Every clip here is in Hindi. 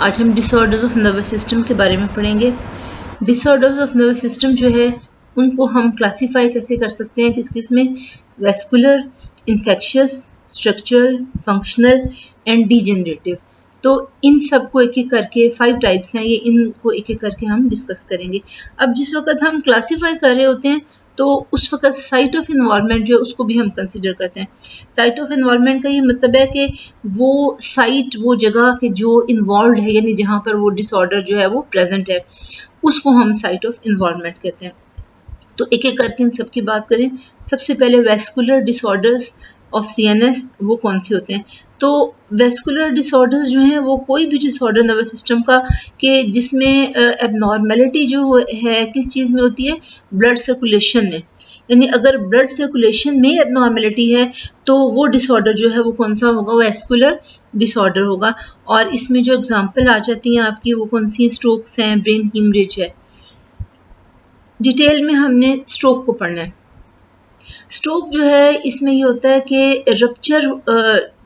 आज हम डिसऑर्डर्स ऑफ नर्वस सिस्टम के बारे में पढ़ेंगे। डिसऑर्डर्स ऑफ नर्वस सिस्टम जो है उनको हम क्लासीफाई कैसे कर सकते हैं, किस किस में, vascular, infectious, structural, functional and degenerative. तो इन सब को एक एक करके 5 टाइप्स हैं, ये इनको एक एक करके हम डिस्कस करेंगे। अब जिस वक्त हम क्लासीफाई कर रहे होते हैं तो उस वक्त साइट ऑफ इन्वायरमेंट जो है उसको भी हम कंसिडर करते हैं। साइट ऑफ इन्वायरमेंट का ये मतलब है कि वो साइट, वो जगह के जो इन्वॉल्व है, यानी जहाँ पर वो डिसऑर्डर जो है वो प्रेजेंट है, उसको हम साइट ऑफ इन्वायरमेंट कहते हैं। तो एक एक करके इन सब की बात करें। सबसे पहले वेस्कुलर डिसऑर्डर्स ऑफ सीएनएस, वो कौन से होते हैं? तो वेस्कुलर डिसऑर्डर्स जो हैं वो कोई भी डिसऑर्डर नर्वस सिस्टम का कि जिसमें एबनॉर्मेलिटी जो है किस चीज़ में होती है, ब्लड सर्कुलेशन में। यानी अगर ब्लड सर्कुलेशन में एबनॉर्मेलिटी है तो वो डिसऑर्डर जो है वो कौन सा होगा, वेस्कुलर डिसऑर्डर होगा। और इसमें जो एग्जांपल आ जाती हैं आपकी वो कौन सी, स्ट्रोक्स हैं, ब्रेन हीमरेज है। डिटेल में हमने स्ट्रोक को पढ़ना है। स्ट्रोक जो है इसमें ये होता है कि रप्चर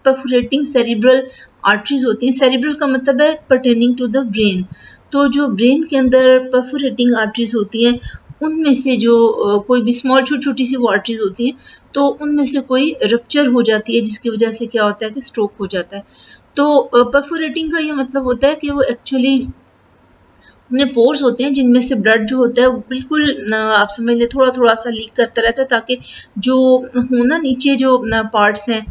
परफोरेटिंग सेरिब्रल आर्टरीज होती हैं। सेरिब्रल का मतलब है पर्टेनिंग टू द ब्रेन। तो जो ब्रेन के अंदर परफोरेटिंग आर्टरीज होती हैं उनमें से जो कोई भी स्मॉल छोटी छोटी सी वो आर्टरीज होती हैं तो उनमें से कोई रप्चर हो जाती है, जिसकी वजह से क्या होता है कि स्ट्रोक हो जाता है। तो परफोरेटिंग का ये मतलब होता है कि वो एक्चुअली उनमें पोर्स होते हैं जिनमें से ब्लड जो होता है वो बिल्कुल आप समझ लें थोड़ा थोड़ा सा लीक करता रहता है, ताकि जो हो ना नीचे जो पार्ट्स हैं,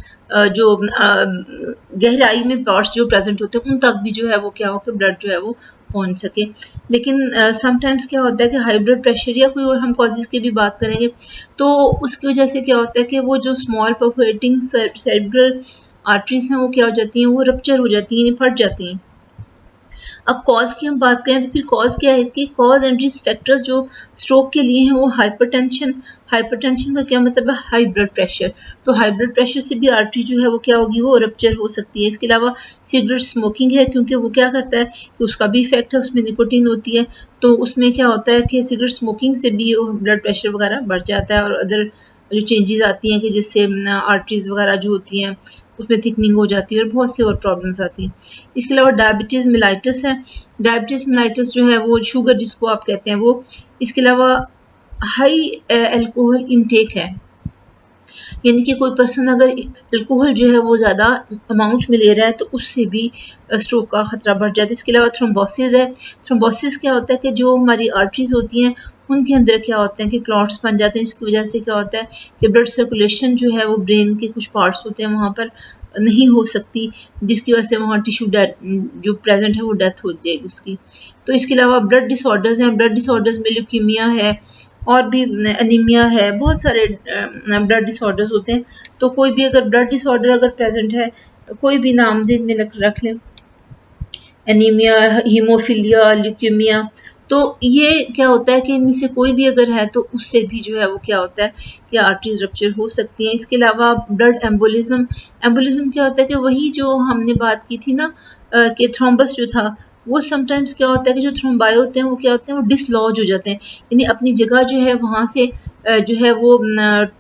जो गहराई में पार्ट्स जो प्रेजेंट होते हैं उन तक भी जो है वो क्या हो कि ब्लड जो है वो पहुंच सके। लेकिन समटाइम्स क्या होता है कि हाई ब्लड प्रेशर या कोई और हम कॉजेज की भी बात करेंगे तो उसकी वजह से क्या होता है कि वो जो स्मॉल परफोरेटिंग सेरेब्रल आर्टरीज हैं वो क्या हो जाती हैं, वो रप्चर हो जाती हैं, फट जाती हैं। अब कॉज की हम बात करें तो फिर कॉज क्या है इसकी, कॉज एंड रिस्क फैक्टर्स जो स्ट्रोक के लिए हैं वो हाइपरटेंशन। हाइपरटेंशन का क्या मतलब है, हाई ब्लड प्रेशर। तो हाई ब्लड प्रेशर से भी आर्टरी जो है वो क्या होगी, वो रप्चर हो सकती है। इसके अलावा सिगरेट स्मोकिंग है, क्योंकि वो क्या करता है कि उसका भी इफेक्ट है, उसमें निकोटीन होती है। तो उसमें क्या होता है कि सिगरेट स्मोकिंग से भी ब्लड प्रेशर वगैरह बढ़ जाता है, और अदर जो चेंजेस आती हैं कि जिससे आर्टरीज वगैरह जो होती हैं उसमें थिकनिंग हो जाती है और बहुत सी और प्रॉब्लम्स आती हैं। इसके अलावा डायबिटीज़ मिलाइटिस है। डायबिटीज़ मिलाइटिस जो है वो शुगर जिसको आप कहते हैं वो। इसके अलावा हाई अल्कोहल इनटेक है, यानी कि कोई पर्सन अगर अल्कोहल जो है वो ज़्यादा अमाउंट में ले रहा है तो उससे भी स्ट्रोक का खतरा बढ़ जाता है। इसके अलावा थ्रोम्बोसिस है। थ्रोम्बोसिस क्या होता है कि जो हमारी आर्टरीज होती हैं उनके अंदर क्या होते हैं कि क्लॉट्स बन जाते हैं। इसकी वजह से क्या होता है कि ब्लड सर्कुलेशन जो है वो ब्रेन के कुछ पार्ट्स होते हैं वहाँ पर नहीं हो सकती, जिसकी वजह से वहाँ टिश्यू जो प्रेजेंट है वो डेथ हो जाएगी उसकी। तो इसके अलावा ब्लड डिसऑर्डर्स हैं। ब्लड डिसऑर्डर्स में ल्यूकीमिया है और भी एनीमिया है, बहुत सारे ब्लड डिसऑर्डर्स होते हैं। तो कोई भी अगर ब्लड डिसऑर्डर अगर प्रेजेंट है, कोई भी नाम जिन में रख लें, एनीमिया, हीमोफीलिया, ल्यूकेमिया, तो ये क्या होता है कि इनमें से कोई भी अगर है तो उससे भी जो है वो क्या होता है कि आर्टरीज रप्चर हो सकती हैं। इसके अलावा ब्लड एम्बोलिज्म। एम्बोलिज्म क्या होता है कि वही जो हमने बात की थी ना कि थ्रोम्बस जो था वो समटाइम्स क्या होता है कि जो थ्रोम्बाई होते हैं वो क्या होते हैं, वो डिसलॉज हो जाते हैं, यानी अपनी जगह जो है वहाँ से जो है वो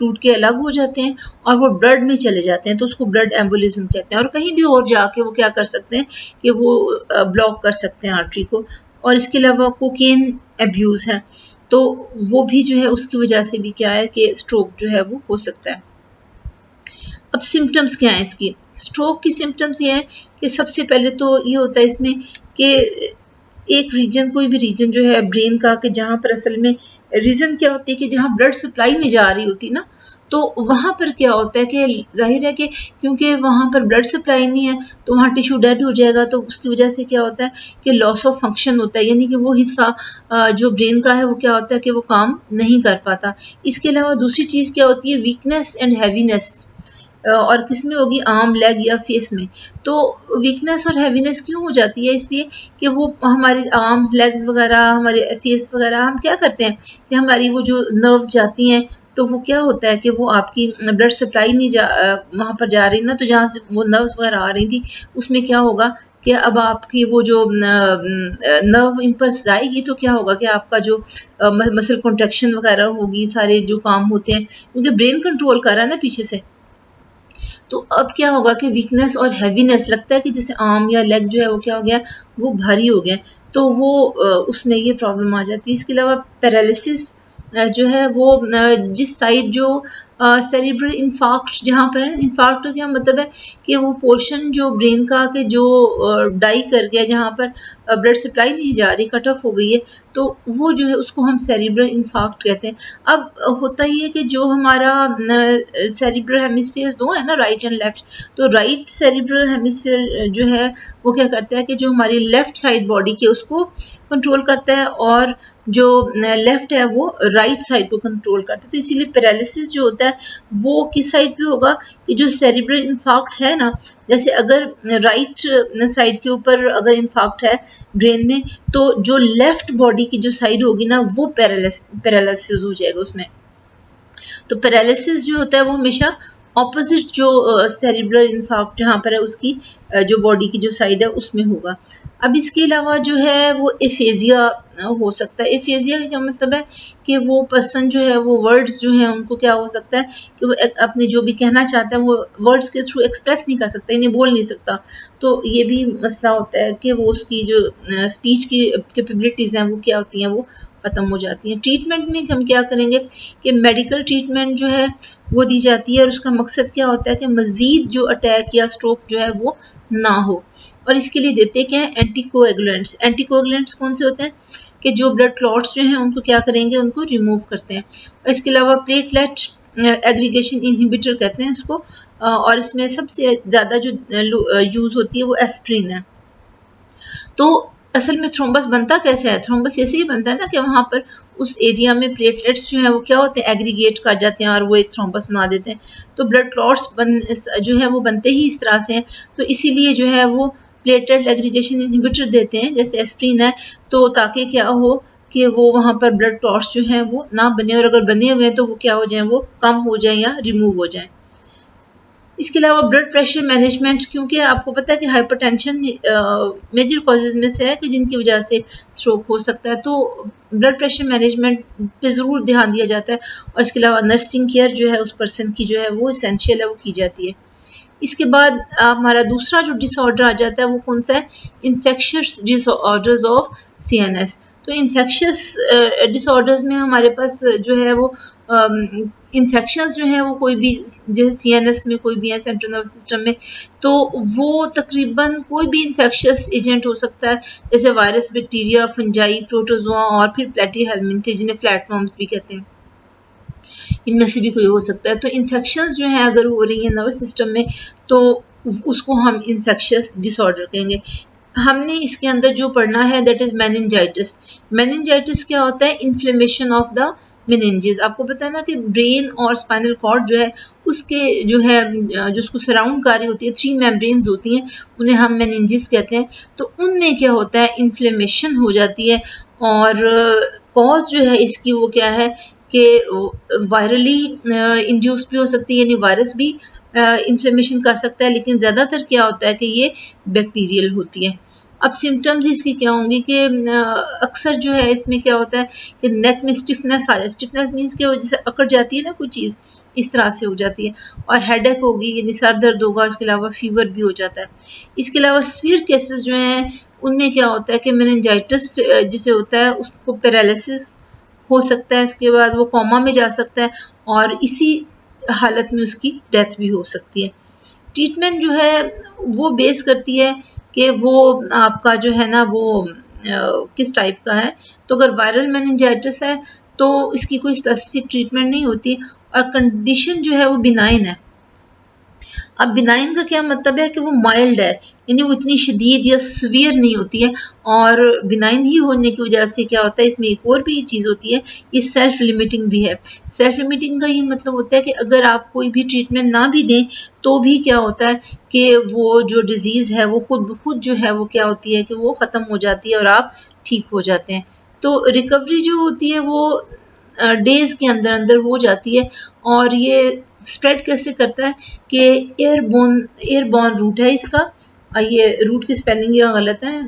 टूट के अलग हो जाते हैं और वो ब्लड में चले जाते हैं, तो उसको ब्लड एम्बोलिज्म कहते हैं। और कहीं भी और जाके वो क्या कर सकते हैं कि वो ब्लॉक कर सकते हैं आर्टरी को। और इसके अलावा कोकेन एब्यूज़ है, तो वो भी जो है उसकी वजह से भी क्या है कि स्ट्रोक जो है वो हो सकता है। अब सिम्टम्स क्या हैं इसकी, स्ट्रोक की सिम्टम्स ये हैं कि सबसे पहले तो ये होता है इसमें कि एक रीजन, कोई भी रीजन जो है ब्रेन का, कि जहाँ पर असल में रीजन क्या होती है कि जहाँ ब्लड सप्लाई नहीं जा रही होती ना, तो वहाँ पर क्या होता है कि जाहिर है कि क्योंकि वहाँ पर ब्लड सप्लाई नहीं है तो वहाँ टिश्यू डेड हो जाएगा, तो उसकी वजह से क्या होता है कि लॉस ऑफ फंक्शन होता है, यानी कि वो हिस्सा जो ब्रेन का है वो क्या होता है कि वो काम नहीं कर पाता। इसके अलावा दूसरी चीज़ क्या होती है, वीकनेस एंड हैवीनेस। और किस में होगी, आर्म, लेग या फेस में। तो वीकनेस और हैवीनेस क्यों हो जाती है, इसलिए कि वो हमारे आर्म्स, लेग्स वगैरह, हमारे फेस वगैरह, हम क्या करते हैं कि हमारी वो जो नर्व्स जाती हैं तो वो क्या होता है कि वो आपकी ब्लड सप्लाई नहीं वहाँ पर जा रही ना, तो जहाँ से वो नर्व्स वगैरह आ रही थी उसमें क्या होगा कि अब आपकी वो जो नर्व इम्पल्स जाएगी तो क्या होगा कि आपका जो मसल कॉन्ट्रैक्शन वगैरह होगी, सारे जो काम होते हैं, क्योंकि ब्रेन कंट्रोल कर रहा है ना पीछे से, तो अब क्या होगा कि वीकनेस और हैवीनेस, लगता है कि जैसे आर्म या लेग जो है वो क्या हो गया, वो भारी हो गया, तो वो उसमें ये प्रॉब्लम आ जाती है। इसके अलावा पैरालिसिस जो है वो जिस साइड जो सेरिब्रल इंफार्क्ट जहाँ पर है, इंफार्क्ट का क्या मतलब है कि वो पोर्शन जो ब्रेन का कि जो डाई कर गया, जहाँ पर ब्लड सप्लाई नहीं जा रही, कट ऑफ हो गई है, तो वो जो है उसको हम सेरिब्रल इंफार्क्ट कहते हैं। अब होता ही है कि जो हमारा सेरिब्रल हेमिस्फीयर दो है ना, राइट एंड लेफ्ट, तो राइट सेरिब्रल हेमिस्फीयर जो है वो क्या करता है कि जो हमारी लेफ्ट साइड बॉडी की उसको कंट्रोल करता है, और जो लेफ्ट है वो राइट साइड को कंट्रोल करता है। तो इसीलिए पैरालिसिस जो होता है वो किस साइड पे होगा कि जो सेरिब्रल इंफार्क्ट है ना, जैसे अगर राइट साइड के ऊपर अगर इंफार्क्ट है ब्रेन में, तो जो लेफ्ट बॉडी की जो साइड होगी ना वो पैरालिसिस हो जाएगा उसमें। तो पैरालिसिस जो होता है वो हमेशा ऑपोजिट जो सेरिब्रल इंफार्क्ट जहाँ पर है उसकी जो बॉडी की जो साइड है उसमें होगा। अब इसके अलावा जो है वो एफेजिया हो सकता है। एफेजिया का क्या मतलब है कि वो पर्सन जो है वो वर्ड्स जो है उनको क्या हो सकता है कि वो अपने जो भी कहना चाहता है वो वर्ड्स के थ्रू एक्सप्रेस नहीं कर सकता, इन्हें बोल नहीं सकता। तो ये भी मसला होता है कि वो उसकी जो स्पीच की कैपेबिलिटीज़ हैं वो क्या होती हैं, वो ख़त्म हो जाती हैं। ट्रीटमेंट में हम क्या करेंगे कि मेडिकल ट्रीटमेंट जो है वो दी जाती है, और उसका मकसद क्या होता है कि मज़ीद जो अटैक या स्ट्रोक जो है वो ना हो, और इसके लिए देते क्या है एंटीकोएगुलेंट्स। एंटीकोएगुलेंट्स कौन से होते हैं कि जो ब्लड क्लॉट्स जो हैं उनको क्या करेंगे, उनको रिमूव करते हैं। और इसके अलावा प्लेटलेट एग्रीगेशन इनहिबिटर कहते हैं इसको, और इसमें सबसे ज़्यादा जो यूज़ होती है वो एस्प्रिन है। तो असल में थ्रोम्बस बनता कैसे है? थ्रोम्बस ऐसे ही बनता है ना कि वहाँ पर उस एरिया में प्लेटलेट्स जो है वो क्या होते हैं, एग्रीगेट कर जाते हैं और वो एक थ्रोम्बस बना देते हैं। तो ब्लड क्लॉट्स जो है वो बनते ही इस तरह से हैं। तो इसीलिए जो है वो प्लेटलेट एग्रीगेशन इनहिबिटर देते हैं, जैसे एस्प्रिन है, तो ताकि क्या हो कि वो वहाँ पर ब्लड क्लॉट्स जो हैं वो ना बने, और अगर बने हुए हैं तो वो क्या हो जाए, वो कम हो जाए या रिमूव हो जाए। इसके अलावा ब्लड प्रेशर मैनेजमेंट, क्योंकि आपको पता है कि हाइपरटेंशन मेजर कॉजेज में से है कि जिनकी वजह से स्ट्रोक हो सकता है, तो ब्लड प्रेशर मैनेजमेंट पे ज़रूर ध्यान दिया जाता है। और इसके अलावा नर्सिंग केयर जो है उस पर्सन की जो है वो इसेंशियल है, वो की जाती है। इसके बाद हमारा दूसरा जो डिसऑर्डर आ जाता है वो कौन सा है, इन्फेक्शियस डिसऑर्डर्स ऑफ सीएनएस। तो इन्फेक्शियस डिसऑर्डर्स में हमारे पास जो है वो इन्फेक्शंस जो है वो कोई भी, जैसे सीएनएस में कोई भी है, सेंट्रल नर्वस सिस्टम में, तो वो तकरीबन कोई भी इन्फेक्शियस एजेंट हो सकता है, जैसे वायरस, बैक्टीरिया, फंजाई, प्रोटोजोआ और फिर प्लेटीहेल्मिन्थ जिन्हें फ्लैटवर्म्स भी कहते हैं, इनमें से भी कोई हो सकता है। तो इन्फेक्शंस जो है अगर हो रही है नर्वस सिस्टम में, तो उसको हम इन्फेक्शियस डिसऑर्डर कहेंगे। हमने इसके अंदर जो पढ़ना है दैट इज मेनिंजाइटिस। मेनिंजाइटिस क्या होता है, इन्फ्लेमेशन ऑफ द मेनिंजेस। आपको पता है ना कि ब्रेन और स्पाइनल कॉर्ड जो है उसके जो है जो उसको सराउंड कर रही होती है, 3 मेम्ब्रेन्स होती हैं, उन्हें हम मेनिंजेस कहते हैं। तो उनमें क्या होता है, इन्फ्लेमेशन हो जाती है, और कॉज जो है इसकी वो क्या है कि वायरली इंड्यूस भी हो सकती है, यानी वायरस भी इन्फ्लेमेशन कर सकता है, लेकिन ज़्यादातर क्या होता है कि ये बैक्टीरियल होती है। अब सिम्टम्स इसकी क्या होंगी कि अक्सर जो है इसमें क्या होता है कि नेक में स्टिफनेस आ जाए। स्टिफनेस मीन्स कि वो जैसे अकड़ जाती है ना कोई चीज़, इस तरह से हो जाती है, और हेडेक होगी, यानी सर दर्द होगा। इसके अलावा फीवर भी हो जाता है। इसके अलावा सीवियर केसेस जो हैं उनमें क्या होता है कि मेनिंजाइटिस जिसे होता है उसको पैरालिसिस हो सकता है, इसके बाद वो कोमा में जा सकता है, और इसी हालत में उसकी डेथ भी हो सकती है। ट्रीटमेंट जो है वो बेस करती है कि वो आपका जो है ना वो किस टाइप का है। तो अगर वायरल मेनिंजाइटिस है तो इसकी कोई स्पेसिफिक ट्रीटमेंट नहीं होती, और कंडीशन जो है वो बिनाइन है। अब बिनाइन का क्या मतलब है कि वो माइल्ड है, यानी वो इतनी शदीद या सीवियर नहीं होती है, और बिनाइन ही होने की वजह से क्या होता है, इसमें एक और भी चीज़ होती है, ये सेल्फ लिमिटिंग भी है। सेल्फ लिमिटिंग का ये मतलब होता है कि अगर आप कोई भी ट्रीटमेंट ना भी दें तो भी क्या होता है कि वो जो डिजीज़ है वो खुद ब खुद जो है वो क्या होती है कि वो ख़त्म हो जाती है और आप ठीक हो जाते हैं। तो रिकवरी जो होती है वो डेज़ के अंदर अंदर हो जाती है, और ये स्प्रेड कैसे करता है कि एयरबॉर्न रूट है इसका। ये रूट की स्पेलिंग ये गलत है,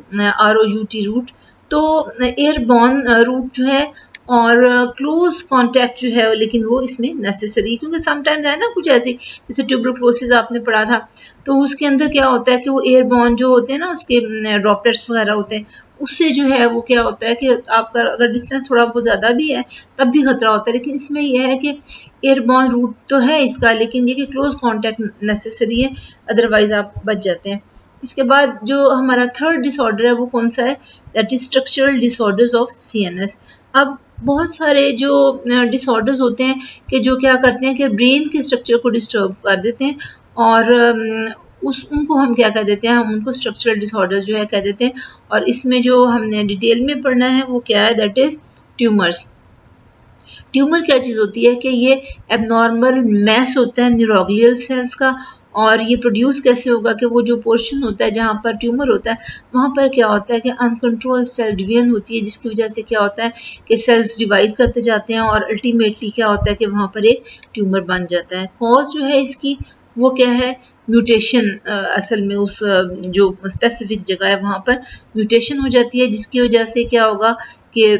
ROUT रूट। तो एयरबॉर्न रूट जो है और क्लोज कांटेक्ट जो है लेकिन वो इसमें नेसेसरी, क्योंकि समटाइम्स है ना कुछ ऐसी, जैसे ट्यूबरक्लोसिस आपने पढ़ा था, तो उसके अंदर क्या होता है कि वो एयरबॉर्न जो होते हैं ना, उसके ड्रॉपलेट्स वगैरह होते हैं, उससे जो है वो क्या होता है कि आपका अगर डिस्टेंस थोड़ा बहुत ज़्यादा भी है तब भी खतरा होता है। लेकिन इसमें यह है कि एयरबॉर्न रूट तो है इसका, लेकिन ये कि क्लोज कांटेक्ट नेसेसरी है, अदरवाइज आप बच जाते हैं। इसके बाद जो हमारा थर्ड डिसऑर्डर है वो कौन सा है, that is structural disorders of CNS. अब बहुत सारे जो डिसऑर्डर्स होते हैं कि जो क्या करते हैं कि ब्रेन के स्ट्रक्चर को डिस्टर्ब कर देते हैं, और उनको हम क्या कह देते हैं, हम उनको स्ट्रक्चरल डिसऑर्डर जो है कह देते हैं। और इसमें जो हमने डिटेल में पढ़ना है वो क्या है, दैट इज ट्यूमर्स। ट्यूमर क्या चीज़ होती है कि ये एबनॉर्मल मैस होता है न्यूरोग्लियल सेल्स का, और ये प्रोड्यूस कैसे होगा कि वो जो पोर्शन होता है जहाँ पर ट्यूमर होता है वहाँ पर क्या होता है कि अनकंट्रोल सेल डिवीजन होती है, जिसकी वजह से क्या होता है कि सेल्स डिवाइड करते जाते हैं और अल्टीमेटली क्या होता है कि वहाँ पर एक ट्यूमर बन जाता है। कॉज जो है इसकी वो क्या है, म्यूटेशन, असल में उस जो स्पेसिफिक जगह है वहाँ पर म्यूटेशन हो जाती है, जिसकी वजह से क्या होगा कि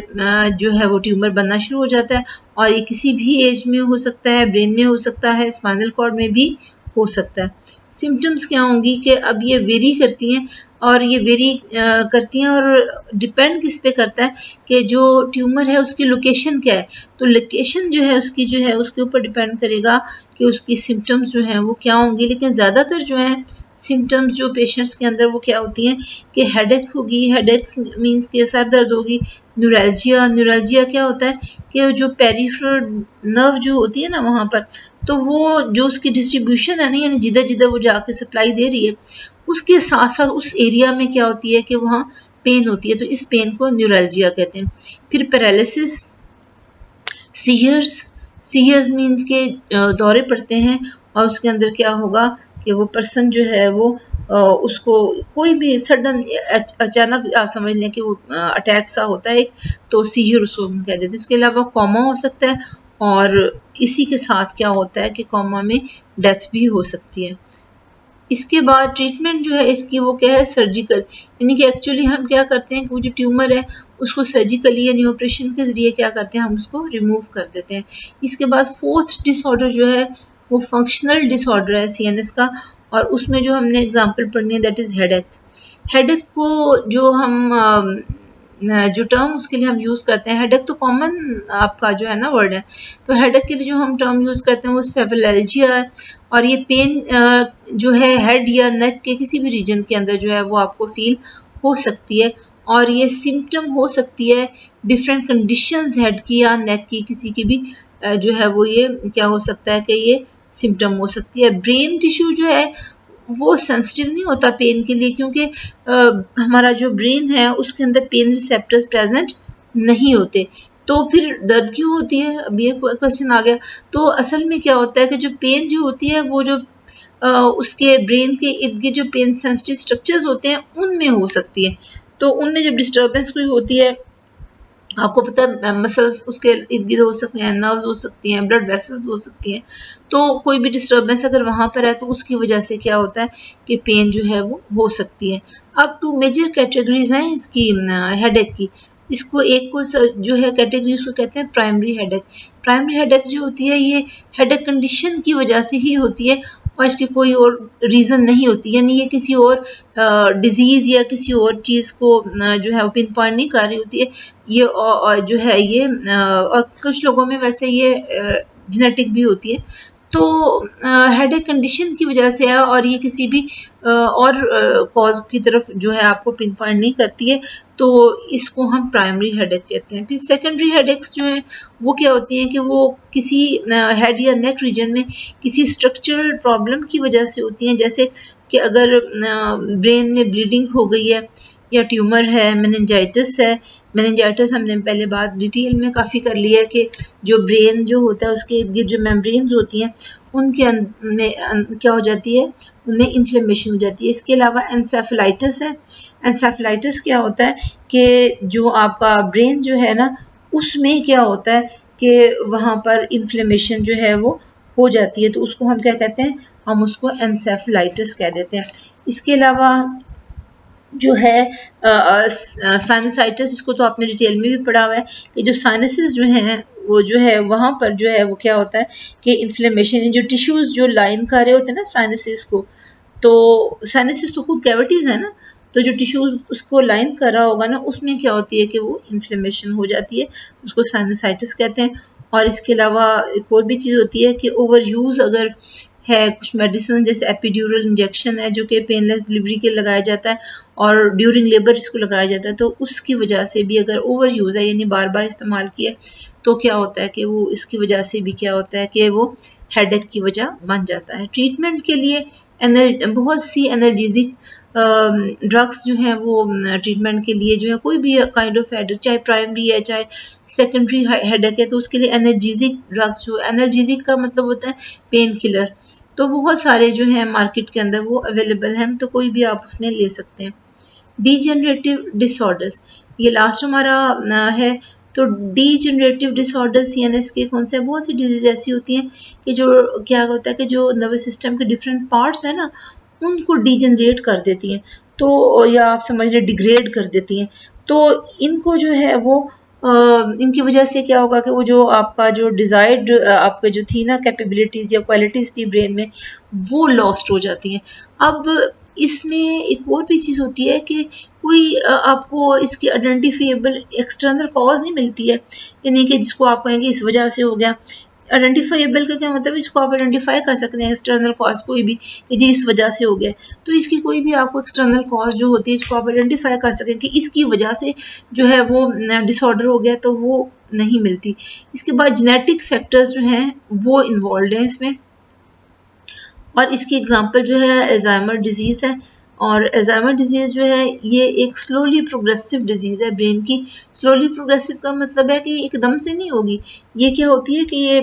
जो है वो ट्यूमर बनना शुरू हो जाता है। और ये किसी भी एज में हो सकता है, ब्रेन में हो सकता है, स्पाइनल कॉर्ड में भी हो सकता है। सिम्टम्स क्या होंगी कि अब ये वेरी करती हैं, और ये वेरी करती हैं और डिपेंड किस पे करता है कि जो ट्यूमर है उसकी लोकेशन क्या है। तो लोकेशन जो है उसकी जो है उसके ऊपर डिपेंड करेगा कि उसकी सिम्टम्स जो हैं वो क्या होंगी। लेकिन ज़्यादातर जो है सिम्टम्स जो पेशेंट्स के अंदर वो क्या होती हैं कि हेडेक होगी, हेडेक्स मीन्स के सर दर्द होगी, न्यूरल्जिया, न्यूरल्जिया क्या होता है कि जो पेरिफेरल नर्व जो होती है ना वहाँ पर, तो वो जो उसकी डिस्ट्रीब्यूशन है ना, यानी जिधर जिधर वो जाके सप्लाई दे रही है उसके साथ साथ उस एरिया में क्या होती है कि वहाँ पेन होती है, तो इस पेन को न्यूरल्जिया कहते हैं। फिर पैरालिसिस, सीजर्स, सीजर्स मीन्स के दौरे पड़ते हैं, और उसके अंदर क्या होगा कि वो पर्सन जो है वो उसको कोई भी सडन अचानक समझ लें कि वो अटैक सा होता है, तो सीजर उसको हम कह देते हैं। इसके अलावा कॉमा हो सकता है, और इसी के साथ क्या होता है कि कॉमा में डेथ भी हो सकती है। इसके बाद ट्रीटमेंट जो है इसकी वो क्या है, सर्जिकल, यानी कि एक्चुअली हम क्या करते हैं कि वो जो ट्यूमर है उसको सर्जिकली यानी ऑपरेशन के जरिए क्या करते हैं, हम उसको रिमूव कर देते हैं। इसके बाद फोर्थ डिसऑर्डर जो है वो फंक्शनल डिसऑर्डर है सीएनएस का, और उसमें जो हमने एग्जांपल पढ़नी है दैट इज हेडेक। हेडेक को जो हम जो टर्म उसके लिए हम यूज़ करते हैं, हेडेक तो कॉमन आपका जो है ना वर्ड है, तो हेडेक के लिए जो हम टर्म यूज़ करते हैं वो सेफेलैल्जिया है। और ये पेन जो है हेड या नेक के किसी भी रीजन के अंदर जो है वो आपको फील हो सकती है, और ये सिम्टम हो सकती है डिफरेंट कंडीशंस हेड की या नेक की, किसी की भी जो है वो ये क्या हो सकता है कि ये सिम्टम हो सकती है। ब्रेन टिश्यू जो है वो सेंसिटिव नहीं होता पेन के लिए, क्योंकि हमारा जो ब्रेन है उसके अंदर पेन रिसेप्टर्स प्रेजेंट नहीं होते, तो फिर दर्द क्यों होती है, अब ये क्वेश्चन आ गया। तो असल में क्या होता है कि जो पेन जो होती है वो जो उसके ब्रेन के इर्द गिर्द जो पेन सेंसिटिव स्ट्रक्चर्स होते हैं उनमें हो सकती है। तो उनमें जब डिस्टर्बेंस कोई होती है, आपको पता है मसल्स उसके इर्द गिर्द हो सकते हैं, नर्व्स हो सकती हैं, ब्लड वेसल्स हो सकती हैं, तो कोई भी डिस्टर्बेंस अगर वहाँ पर है तो उसकी वजह से क्या होता है कि पेन जो है वो हो सकती है। अब 2 मेजर कैटेगरीज हैं इसकी हेडेक की। इसको एक को जो है कैटेगरी उसको कहते हैं प्राइमरी हेडेक। प्राइमरी हेडेक जो होती है ये हेडेक कंडीशन की वजह से ही होती है, और इसकी कोई और रीज़न नहीं होती, यानी ये किसी और डिजीज़ या किसी और चीज़ को जो है वो पिन पॉइंट नहीं कर रही होती है। ये जो है ये और कुछ लोगों में वैसे ये जेनेटिक भी होती है। तो हेडेक कंडीशन की वजह से है, और ये किसी भी और कॉज की तरफ जो है आपको पिन पॉइंट नहीं करती है, तो इसको हम प्राइमरी हेडेक कहते हैं। फिर सेकेंडरी हेडेक्स जो हैं वो क्या होती हैं कि वो किसी हेड या नेक रीजन में किसी स्ट्रक्चरल प्रॉब्लम की वजह से होती हैं, जैसे कि अगर ब्रेन में ब्लीडिंग हो गई है, या ट्यूमर है, मेनिंजाइटिस है। मेनिंजाइटिस हमने पहले बात डिटेल में काफ़ी कर ली है कि जो ब्रेन जो होता है उसके इर्द गिर्द जो मेम्ब्रेन्स होती हैं उनके में क्या हो जाती है, उनमें इन्फ्लेमेशन हो जाती है। इसके अलावा एनसेफेलाइटिस है। एनसेफेलाइटिस क्या होता है कि जो आपका ब्रेन जो है ना उसमें क्या होता है कि वहाँ पर इन्फ्लेमेशन जो है वो हो जाती है, तो उसको हम क्या कहते हैं, हम उसको एनसेफेलाइटिस कह देते हैं। इसके अलावा जो है साइनसाइटिस, इसको तो आपने डिटेल में भी पढ़ा हुआ है कि जो साइनसेस जो हैं वो जो है वहाँ पर जो है वो क्या होता है कि इन्फ्लेमेशन, जो टिश्यूज जो लाइन कर रहे होते हैं ना साइनसेस को, तो साइनसेस तो खुद कैविटीज है ना, तो जो टिश्यूज उसको लाइन कर रहा होगा ना उसमें क्या होती है कि वो इन्फ्लेमेशन हो जाती है, उसको साइनसाइटिस कहते हैं। और इसके अलावा एक और भी चीज़ होती है कि ओवर यूज़ अगर है, कुछ मेडिसिन जैसे एपिड्यूरल इंजेक्शन है जो कि पेनलेस डिलीवरी के लगाया जाता है और ड्यूरिंग लेबर इसको लगाया जाता है, तो उसकी वजह से भी अगर ओवर यूज़ है यानी बार बार इस्तेमाल किया तो क्या होता है कि वो इसकी वजह से भी क्या होता है कि वो हेडेक की वजह बन जाता है। ट्रीटमेंट के लिए बहुत सी एनर्जेटिक ड्रग्स जो हैं वो ट्रीटमेंट के लिए जो है, कोई भी काइंड ऑफ हेडेक, चाहे प्राइमरी है चाहे सेकेंडरी हेडेक है, तो उसके लिए एनर्जेटिक ड्रग्स, जो एनर्जेटिक का मतलब होता है पेन किलर, तो बहुत सारे जो हैं मार्केट के अंदर वो अवेलेबल हैं, तो कोई भी आप उसमें ले सकते हैं। डीजेनरेटिव डिसऑर्डर्स, ये लास्ट हमारा है। तो डीजेनरेटिव डिसऑर्डर्स CNS के कौन से, बहुत सी डिजीज ऐसी होती हैं कि जो क्या होता है कि जो नर्वस सिस्टम के डिफरेंट पार्ट्स हैं ना उनको डीजेनरेट कर देती हैं, तो या आप समझ लें डिग्रेड कर देती हैं, तो इनको जो है वो इनकी वजह से क्या होगा कि वो जो आपका जो डिजायर्ड आपके जो थी ना कैपेबिलिटीज या क्वालिटीज थी ब्रेन में वो लॉस्ट हो जाती हैं। अब इसमें एक और भी चीज़ होती है कि कोई आपको इसकी आइडेंटिफिएबल एक्सटर्नल कॉज नहीं मिलती है, यानी कि जिसको आप कहेंगे इस वजह से हो गया। आइडेंटिफाइबल का क्या मतलब है, इसको आप आइडेंटिफाई कर सकते हैं एक्सटर्नल कॉज कोई भी कि जी इस वजह से हो गया, तो इसकी कोई भी आपको एक्सटर्नल कॉज जो होती है इसको आप आइडेंटिफाई कर सकें कि इसकी वजह से जो है वो डिसऑर्डर हो गया, तो वो नहीं मिलती। इसके बाद जेनेटिक फैक्टर्स जो हैं वो इन्वॉल्व हैं इसमें, और इसकी एग्जांपल जो है अल्जाइमर डिजीज़ है। और अल्जाइमर डिजीज़ जो है ये एक स्लोली प्रोग्रेसिव डिजीज़ है ब्रेन की। स्लोली प्रोग्रेसिव का मतलब है कि एकदम से नहीं होगी, ये क्या होती है कि ये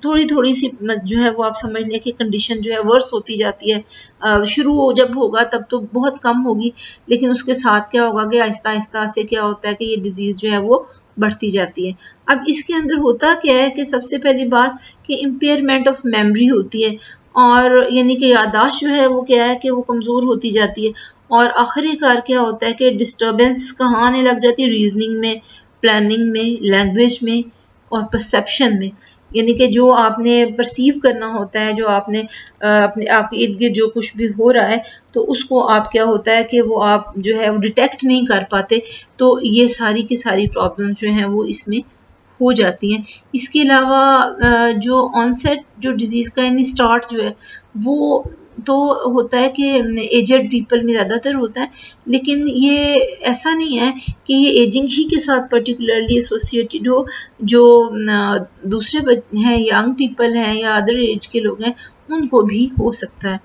थोड़ी थोड़ी सी जो है वो आप समझ लें कि कंडीशन जो है वर्स होती जाती है। शुरू जब होगा तब तो बहुत कम होगी, लेकिन उसके साथ क्या होगा कि आहिस्ता आहिस्ता से क्या होता है कि ये डिजीज़ जो है वो बढ़ती जाती है। अब इसके अंदर होता क्या है कि सबसे पहली बात कि इम्पेयरमेंट ऑफ मेमोरी होती है, और यानी कि याददाश्त जो है वो क्या है कि वो कमज़ोर होती जाती है, और आखिरकार क्या होता है कि डिस्टर्बेंस कहाँ आने लग जाती है, रीजनिंग में, प्लानिंग में, लैंग्वेज में और परसेप्शन में, यानी कि जो आपने परसीव करना होता है, जो आपने अपने आप इर्द गिर्द जो कुछ भी हो रहा है तो उसको आप क्या होता है कि वो आप जो है वो डिटेक्ट नहीं कर पाते, तो ये सारी की सारी प्रॉब्लम्स जो हैं वो इसमें हो जाती हैं। इसके अलावा जो ऑनसेट जो डिज़ीज़ का यानी स्टार्ट जो है वो तो होता है कि एजेड पीपल में ज़्यादातर होता है, लेकिन ये ऐसा नहीं है कि ये एजिंग ही के साथ पर्टिकुलरली एसोसिएटेड हो। जो दूसरे हैं, यंग पीपल हैं या अदर एज के लोग हैं, उनको भी हो सकता है।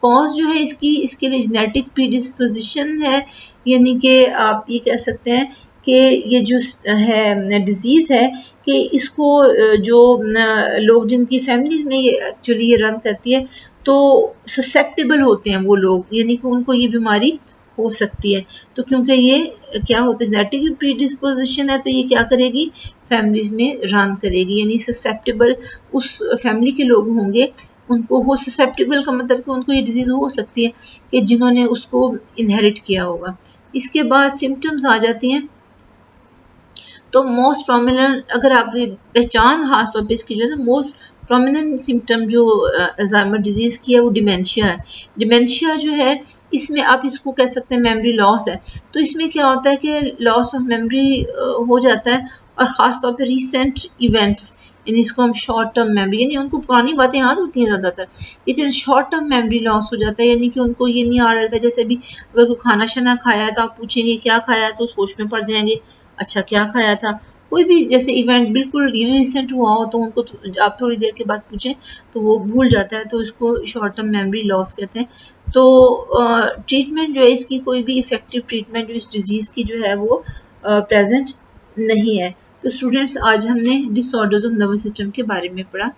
कॉज जो है इसकी, इसके लिए जेनेटिक प्रीडिस्पोजिशन है, यानी कि आप ये कह सकते हैं कि ये जो है डिजीज़ है कि इसको जो लोग जिनकी फैमिलीज में ये एक्चुअली ये रन करती है तो ससेप्टेबल होते हैं वो लोग, यानी कि उनको ये बीमारी हो सकती है। तो क्योंकि ये क्या होता है जेनेटिक प्रीडिस्पोजिशन है, तो ये क्या करेगी, फैमिलीज में रन करेगी, यानी ससेप्टेबल उस फैमिली के लोग होंगे उनको हो। ससेप्टेबल का मतलब कि उनको ये डिजीज़ हो सकती है कि जिन्होंने उसको इनहेरिट किया होगा। इसके बाद सिम्टम्स आ जाती हैं, तो मोस्ट प्रोमिनेंट अगर आप पहचान खास तौर पे इसकी जो है ना मोस्ट प्रोमिनेंट सिम्टम जो अल्जाइमर डिजीज़ की है वो डिमेंशिया है। डिमेंशिया जो है इसमें आप इसको कह सकते हैं मेमोरी लॉस है, तो इसमें क्या होता है कि लॉस ऑफ मेमोरी हो जाता है, और ख़ास तौर पे रिसेंट इवेंट्स, यानी इसको हम शॉर्ट टर्म मेमोरी, यानी उनको पुरानी बातें याद होती हैं ज़्यादातर, लेकिन शॉर्ट टर्म मेमोरी लॉस हो जाता है, यानी कि उनको ये नहीं याद रहता। जैसे भी अगर कोई खाना शाना खाया है तो आप पूछेंगे क्या खाया है, तो सोच में पड़ जाएंगे अच्छा क्या खाया था। कोई भी जैसे इवेंट बिल्कुल रिसेंट हुआ हो तो उनको आप थोड़ी देर के बाद पूछें तो वो भूल जाता है, तो इसको शॉर्ट टर्म मेमोरी लॉस कहते हैं। तो ट्रीटमेंट जो है इसकी कोई भी इफेक्टिव ट्रीटमेंट जो इस डिजीज़ की जो है वो प्रेजेंट नहीं है। तो स्टूडेंट्स आज हमने डिसऑर्डर्स ऑफ नर्वस सिस्टम के बारे में पढ़ा।